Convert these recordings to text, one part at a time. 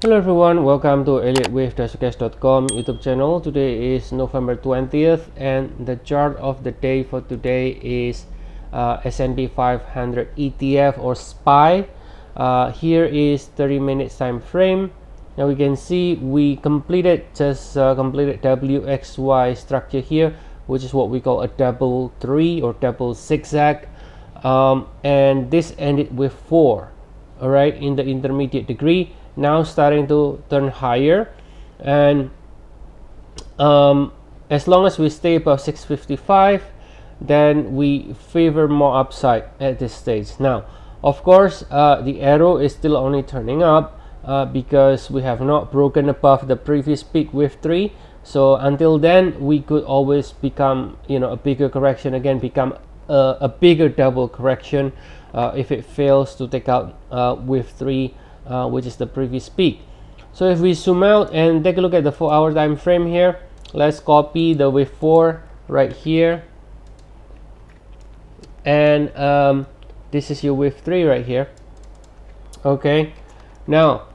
Hello everyone, welcome to Elliottwave.com YouTube channel. Today is November 20th and the chart of the day for today is S&P 500 ETF or SPY. Here is 30 minutes time frame. Now we can see we completed WXY structure here, which is what we call a double three or double zigzag, and this ended with 4, all right, in the intermediate degree. Now starting to turn higher, and as long as we stay above 655, then we favor more upside at this stage. Now of course the arrow is still only turning up because we have not broken above the previous peak with 3. So until then we could always become, a bigger correction again, become a bigger double correction if it fails to take out with 3, which is the previous peak. So if we zoom out and take a look at the 4-hour time frame here, let's copy the wave 4 right here, and this is your wave 3 right here. Okay, now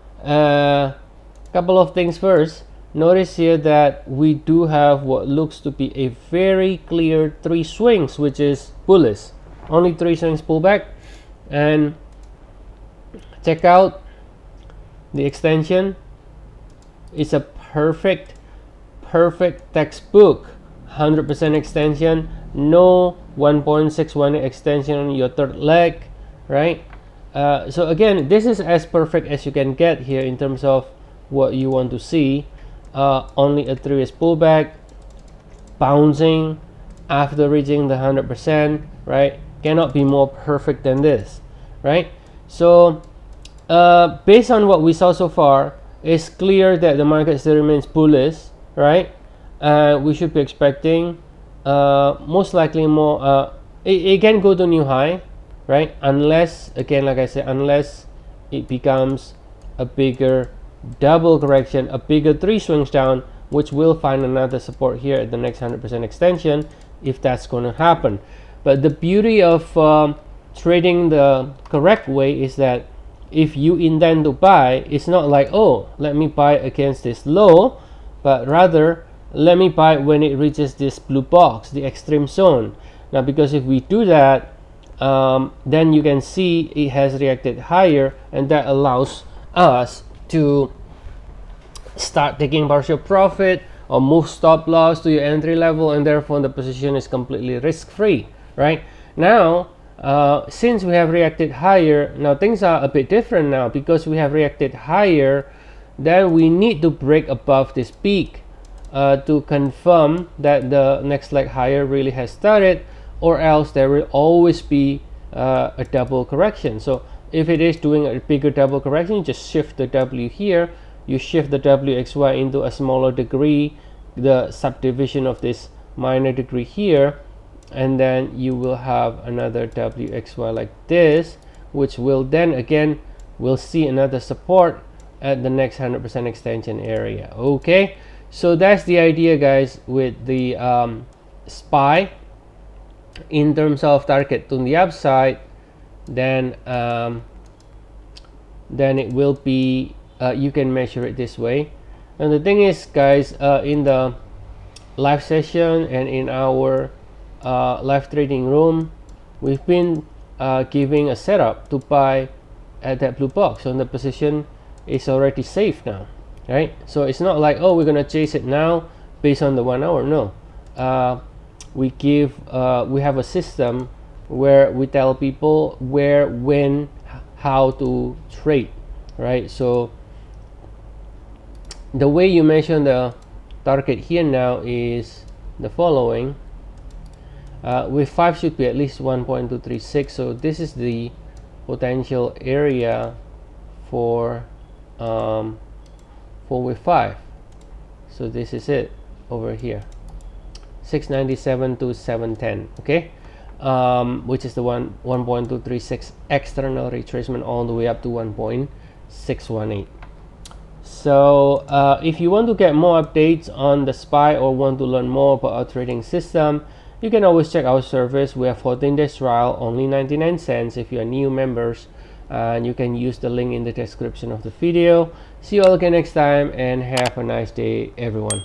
couple of things first. Notice here that we do have what looks to be a very clear 3 swings, which is bullish. Only 3 swings pullback, and check out the extension. It's a perfect textbook 100% extension, no 1.618 extension on your third leg, right? So again, this is as perfect as you can get here in terms of what you want to see. Only a 3 is pullback, bouncing after reaching the 100%, right? Cannot be more perfect than this, right? So based on what we saw so far, it's clear that the market still remains bullish, right? We should be expecting most likely more. It can go to new high, right? Unless, again, like I said, unless it becomes a bigger double correction, a bigger 3 swings down, which will find another support here at the next 100% extension, if that's going to happen. But the beauty of trading the correct way is that if you intend to buy, it's not like, oh, let me buy against this low, but rather let me buy when it reaches this blue box, the extreme zone. Now because if we do that, then you can see it has reacted higher, and that allows us to start taking partial profit or move stop loss to your entry level, and therefore the position is completely risk free, right? Now since we have reacted higher, now things are a bit different now. Because we have reacted higher, then we need to break above this peak to confirm that the next leg higher really has started, or else there will always be a double correction. So if it is doing a bigger double correction, you just shift the W here, you shift the WXY into a smaller degree, the subdivision of this minor degree here, and then you will have another WXY like this, which will then again we'll see another support at the next 100% extension area. Okay, so that's the idea, guys, with the SPY. In terms of target to the upside, then it will be you can measure it this way. And the thing is, guys, in the live session and in our live trading room, we've been giving a setup to buy at that blue box, so the position is already safe now, right? So it's not like, oh, we're gonna chase it now based on the 1 hour. No, we have a system where we tell people where, when, how to trade, right? So the way you measure the target here now is the following. With 5 should be at least 1.236, so this is the potential area for with 5. So this is it over here, 697 to 710, okay, which is the 1.236 external retracement all the way up to 1.618. So if you want to get more updates on the SPY or want to learn more about our trading system, you can always check our service. We have 14 days trial, only 99 cents. If you are new members, and you can use the link in the description of the video. See you all again next time, and have a nice day, everyone.